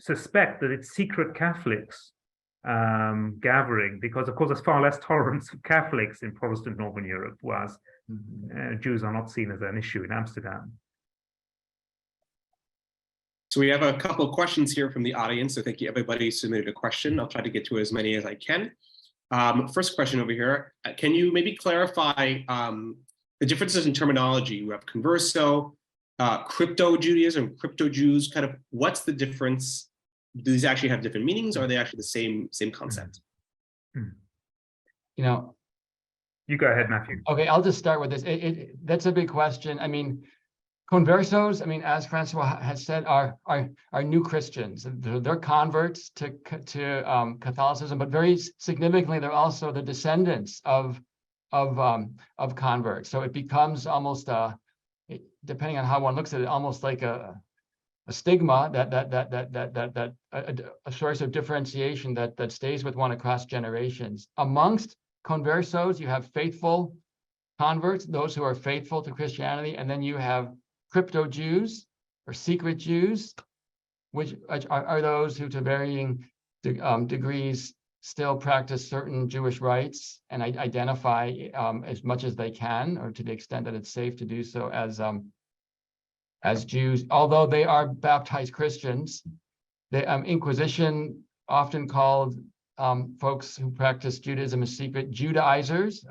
suspect that it's secret Catholics gathering, because of course there's far less tolerance of Catholics in Protestant Northern Europe, whereas Jews are not seen as an issue in Amsterdam. So we have a couple of questions here from the audience. So thank you, everybody who submitted a question. I'll try to get to as many as I can. First question over here. Can you maybe clarify the differences in terminology? We have converso, crypto Judaism, crypto Jews. Kind of, what's the difference? Do these actually have different meanings, or are they actually the same concept? You know, you go ahead, Matthew. Okay, I'll just start with this. That's a big question. I mean, conversos, I mean, as Francois has said, are new Christians. They're converts to Catholicism, but very significantly, they're also the descendants of converts. So it becomes almost depending on how one looks at it, almost like a stigma that a source of differentiation that stays with one across generations. Amongst conversos, you have faithful converts, those who are faithful to Christianity, and then you have crypto Jews or secret Jews, which are those who, to varying degrees, still practice certain Jewish rites and identify as much as they can, or to the extent that it's safe to do so, as Jews. Although they are baptized Christians, the Inquisition often called folks who practice Judaism as secret Judaizers,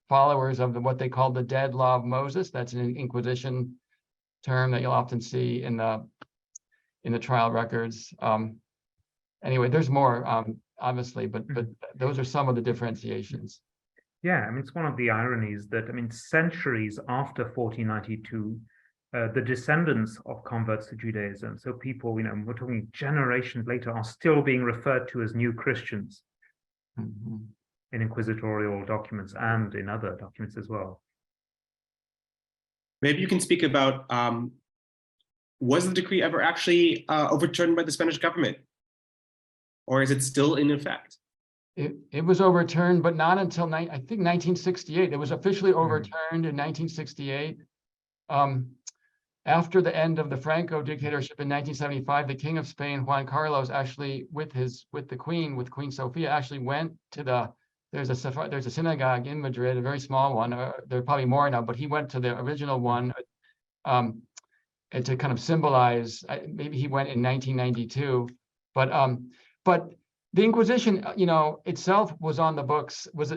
followers of what they call the dead law of Moses. That's an Inquisition term that you'll often see in the trial records. Anyway, there's more, obviously, but those are some of the differentiations. Yeah, I mean, it's one of the ironies that, I mean, centuries after 1492, the descendants of converts to Judaism, so people, we're talking generations later, are still being referred to as new Christians in inquisitorial documents and in other documents as well. Maybe you can speak about, was the decree ever actually overturned by the Spanish government? Or is it still in effect? It was overturned, but not until I think 1968. It was officially overturned in 1968. After the end of the Franco dictatorship in 1975, the King of Spain, Juan Carlos, actually with Queen Sophia, actually went to there's a synagogue in Madrid, a very small one. There are probably more now, but he went to the original one, and to kind of symbolize. Maybe he went in 1992, but the Inquisition, itself was on the books, was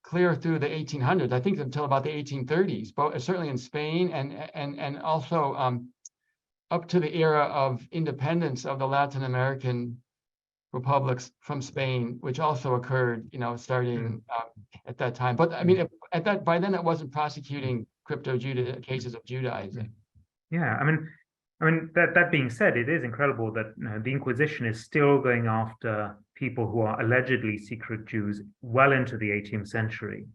clear through the 1800s. I think until about the 1830s, but certainly in Spain and also up to the era of independence of the Latin American republics from Spain, which also occurred, starting at that time. But I mean, by then it wasn't prosecuting cases of Judaizing. Yeah, I mean, that being said, it is incredible that the Inquisition is still going after people who are allegedly secret Jews well into the 18th century.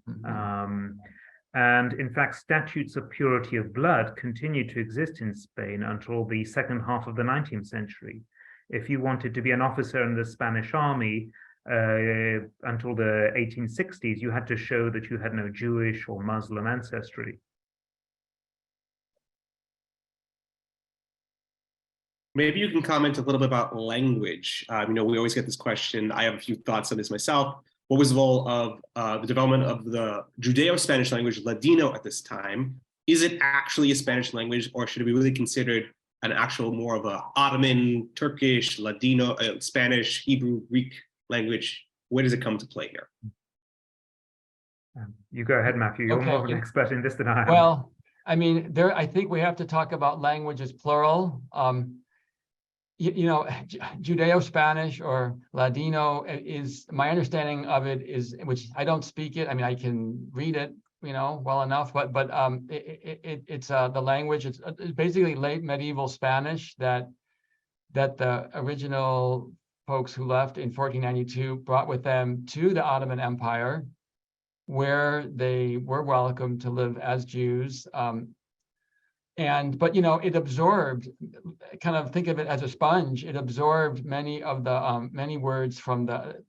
And in fact, statutes of purity of blood continued to exist in Spain until the second half of the 19th century. If you wanted to be an officer in the Spanish army until the 1860s, you had to show that you had no Jewish or Muslim ancestry. Maybe you can comment a little bit about language. We always get this question. I have a few thoughts on this myself. What was the role of the development of the Judeo-Spanish language, Latino, at this time? Is it actually a Spanish language, or should it be really considered an actual more of a Ottoman, Turkish, Ladino, Spanish, Hebrew, Greek language? Where does it come to play here? You go ahead, Matthew. You're more of an expert in this than I am. Well, I mean, I think we have to talk about language as plural. Judeo-Spanish or Ladino is, my understanding of it is, which I don't speak it. I mean, I can read it, well enough, but it's the language. It's basically late medieval Spanish that the original folks who left in 1492 brought with them to the Ottoman Empire, where they were welcome to live as Jews. But it absorbed, kind of think of it as a sponge. It absorbed many of the many words from the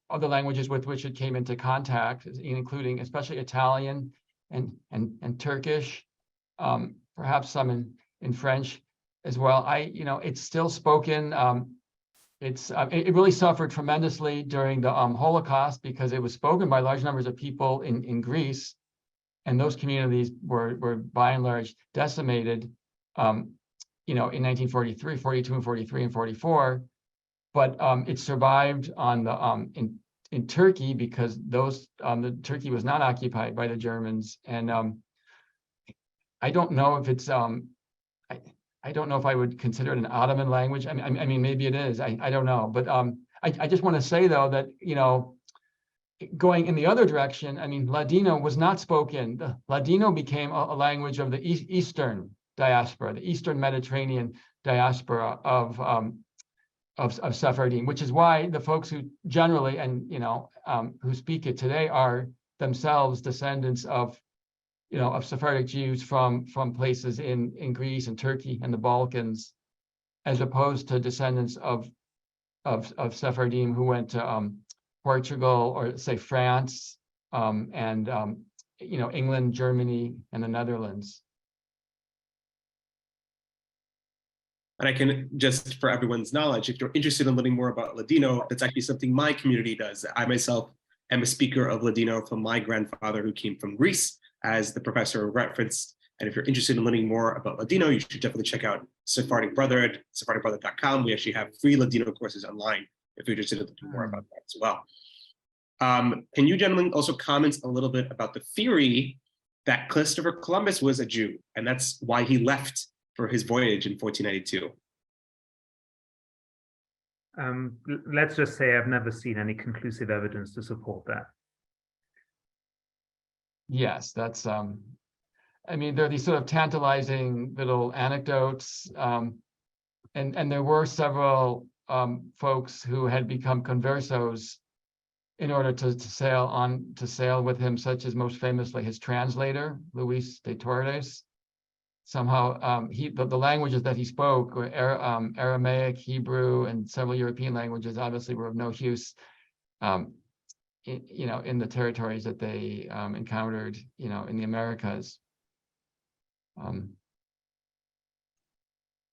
other languages with which it came into contact, including especially Italian and Turkish, perhaps some in French as well. It's still spoken. It really suffered tremendously during the Holocaust because it was spoken by large numbers of people in Greece. And those communities were by and large decimated, in 1943, 42, and 43, and 44. But it survived on the in Turkey because the Turkey was not occupied by the Germans. And I don't know if it's I don't know if I would consider it an Ottoman language. I mean maybe it is. I don't know. But I just want to say though that going in the other direction, I mean, Ladino was not spoken. The Ladino became a language of the Eastern diaspora, the Eastern Mediterranean diaspora of Sephardim, which is why the folks who generally who speak it today are themselves descendants of Sephardic Jews from places in Greece and Turkey and the Balkans, as opposed to descendants of Sephardim who went to Portugal or say France, and England, Germany, and the Netherlands. And I can just, for everyone's knowledge, if you're interested in learning more about Ladino, that's actually something my community does. I myself am a speaker of Ladino from my grandfather who came from Greece, as the professor referenced. And if you're interested in learning more about Ladino, you should definitely check out Sephardic Brotherhood, sephardicbrotherhood.com. We actually have free Ladino courses online if you're interested in learning more about that as well. Can you gentlemen also comment a little bit about the theory that Christopher Columbus was a Jew, and that's why he left for his voyage in 1492? Let's just say I've never seen any conclusive evidence to support that. Yes, that's I mean, there are these sort of tantalizing little anecdotes, and there were several folks who had become conversos in order to sail with him, such as most famously his translator, Luis de Torres. Somehow, the languages that he spoke were Aramaic, Hebrew, and several European languages. Obviously, were of no use, in the territories that they encountered, in the Americas.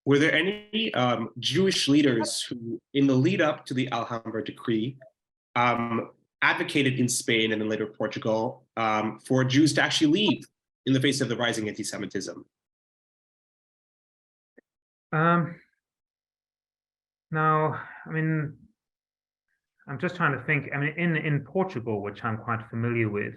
Were there any Jewish leaders who, in the lead up to the Alhambra Decree, advocated in Spain and then later Portugal for Jews to actually leave in the face of the rising anti-Semitism? Now, I mean, I'm just trying to think. I mean, in Portugal, which I'm quite familiar with,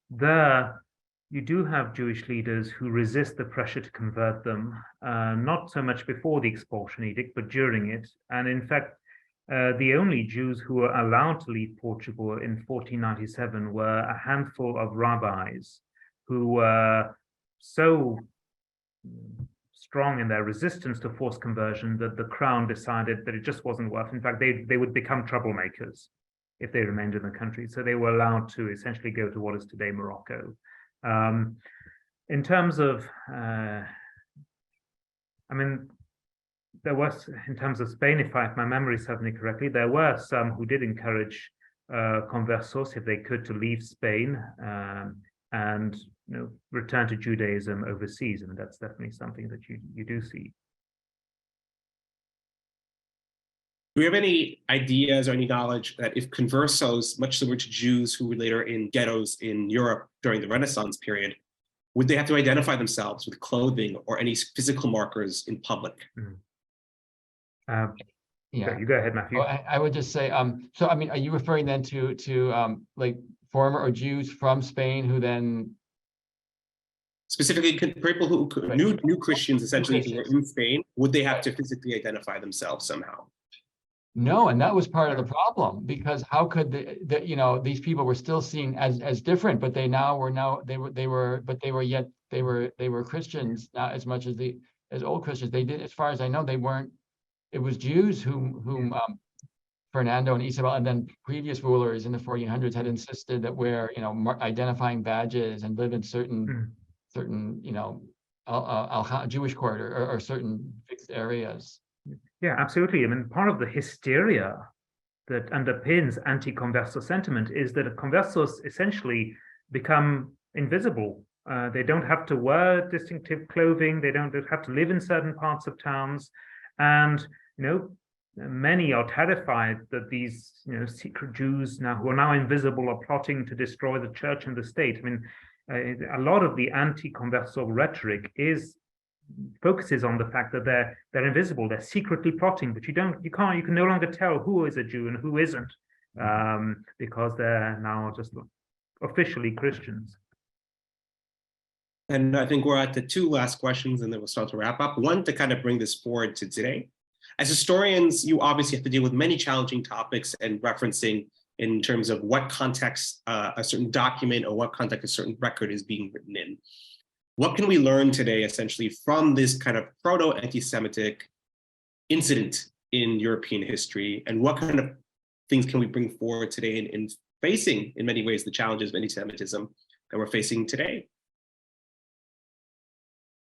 there you do have Jewish leaders who resist the pressure to convert them, not so much before the expulsion edict, but during it. And in fact, the only Jews who were allowed to leave Portugal in 1497 were a handful of rabbis who were so strong in their resistance to forced conversion that the crown decided that it just wasn't worth. In fact, they would become troublemakers if they remained in the country. So they were allowed to essentially go to what is today Morocco. In terms of, I mean, there was, in terms of Spain, if my memory serves me correctly, there were some who did encourage conversos, if they could, to leave Spain and return to Judaism overseas, and that's definitely something that you do see. Do we have any ideas or any knowledge that if conversos, much similar to Jews who were later in ghettos in Europe during the Renaissance period, would they have to identify themselves with clothing or any physical markers in public? Yeah, you go ahead, Matthew. Well, I would just say, so I mean, are you referring then to like former or Jews from Spain who then? Specifically, people who new Christians essentially who were in Spain, would they have to physically identify themselves somehow? No, and that was part of the problem, because how could these people were still seen as different, but they were Christians, not as much as old Christians. They did, as far as I know, they weren't. It was Jews whom Ferdinand and Isabella and then previous rulers in the 1400s had insisted that wear identifying badges and live in certain Jewish quarter or certain fixed areas. Yeah, absolutely. I mean, part of the hysteria that underpins anti-converso sentiment is that conversos essentially become invisible. They don't have to wear distinctive clothing. They don't have to live in certain parts of towns. And, many are terrified that these, secret Jews who are now invisible are plotting to destroy the church and the state. I mean, a lot of the anti-converso rhetoric focuses on the fact that they're invisible, they're secretly plotting, but you can no longer tell who is a Jew and who isn't, because they're now just officially Christians. And I think we're at the two last questions, and then we'll start to wrap up. One, to kind of bring this forward to today. As historians, you obviously have to deal with many challenging topics and referencing in terms of what context a certain document or what context a certain record is being written in. What can we learn today, essentially, from this kind of proto-anti-Semitic incident in European history? And what kind of things can we bring forward today in facing, in many ways, the challenges of anti-Semitism that we're facing today?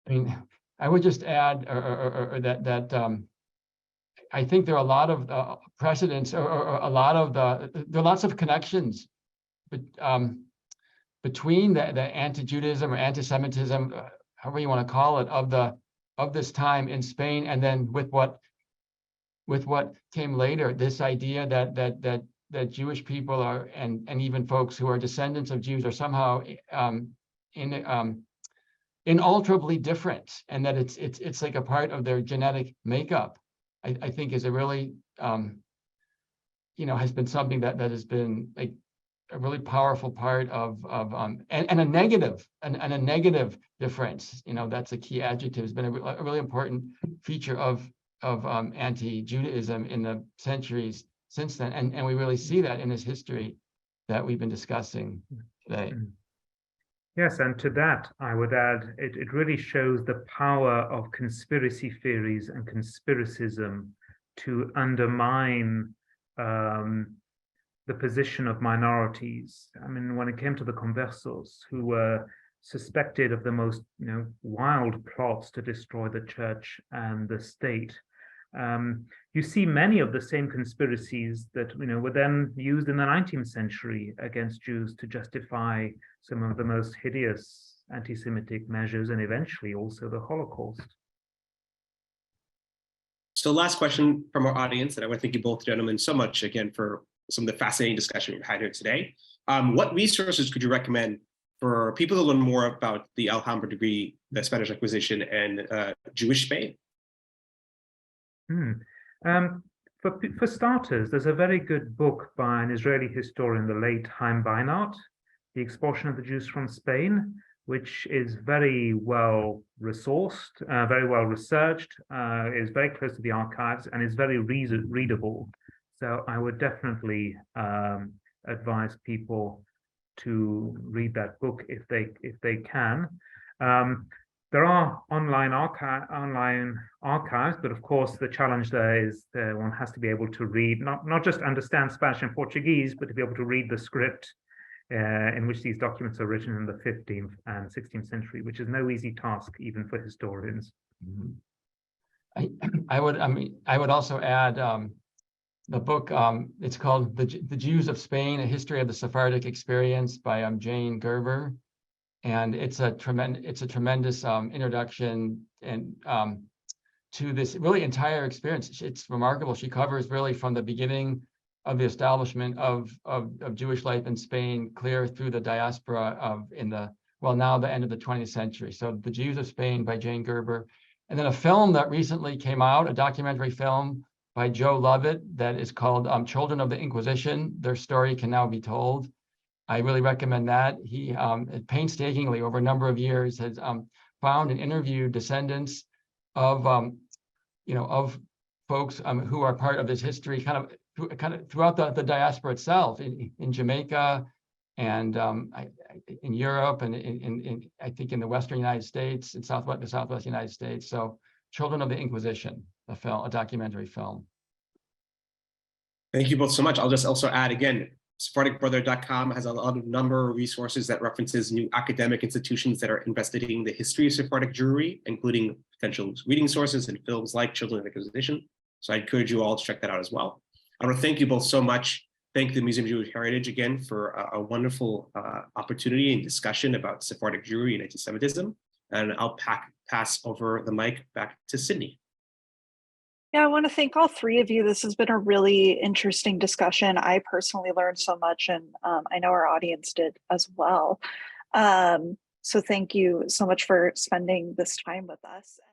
I mean, I would just add that I think there are a lot of precedents or a lot of there are lots of connections, but between the anti-Judaism or anti-Semitism, however you want to call it, of this time in Spain, and then with what came later, this idea that Jewish people are and even folks who are descendants of Jews are somehow inalterably different, and that it's like a part of their genetic makeup. I think is a really has been something that has been like a really powerful part of and a negative difference. That's a key adjective. Has been a really important feature of anti-Judaism in the centuries since then, and we really see that in this history that we've been discussing today. Yes, and to that, I would add, it really shows the power of conspiracy theories and conspiracism to undermine the position of minorities. I mean, when it came to the Conversos, who were suspected of the most, wild plots to destroy the church and the state, you see many of the same conspiracies that were then used in the 19th century against Jews to justify some of the most hideous anti-Semitic measures and eventually also the Holocaust. So last question from our audience, and I want to thank you both gentlemen so much again for some of the fascinating discussion we've had here today. What resources could you recommend for people to learn more about the Alhambra Decree, the Spanish Inquisition, and Jewish Spain? For starters, there's a very good book by an Israeli historian, the late Chaim Beinart, The Expulsion of the Jews from Spain, which is very well resourced, very well researched, is very close to the archives, and is very readable. So I would definitely advise people to read that book if they can. There are online archives, but of course the challenge there is one has to be able to read, not just understand Spanish and Portuguese, but to be able to read the script in which these documents are written in the 15th and 16th century, which is no easy task even for historians. I would also add the book. It's called The Jews of Spain: A History of the Sephardic Experience by Jane Gerber. And it's a tremendous introduction and to this really entire experience. It's remarkable. She covers really from the beginning of the establishment of Jewish life in Spain, clear through the diaspora now the end of the 20th century. So The Jews of Spain by Jane Gerber. And then a film that recently came out, a documentary film by Joe Lovett that is called Children of the Inquisition: Their Story Can Now Be Told. I really recommend that. He painstakingly over a number of years has found and interviewed descendants of folks who are part of this history, kind of throughout the diaspora itself, in Jamaica, and in Europe, and in I think in the Western United States, in the Southwest United States. So, Children of the Inquisition, a documentary film. Thank you both so much. I'll just also add again, SephardicBrother.com has a number of resources that references new academic institutions that are investigating the history of Sephardic Jewry, including potential reading sources and films like Children of the Inquisition. So I encourage you all to check that out as well. I want to thank you both so much. Thank the Museum of Jewish Heritage again for a wonderful opportunity and discussion about Sephardic Jewry and anti-Semitism. And I'll pass over the mic back to Sydney. Yeah, I want to thank all three of you. This has been a really interesting discussion. I personally learned so much, and I know our audience did as well. So thank you so much for spending this time with us.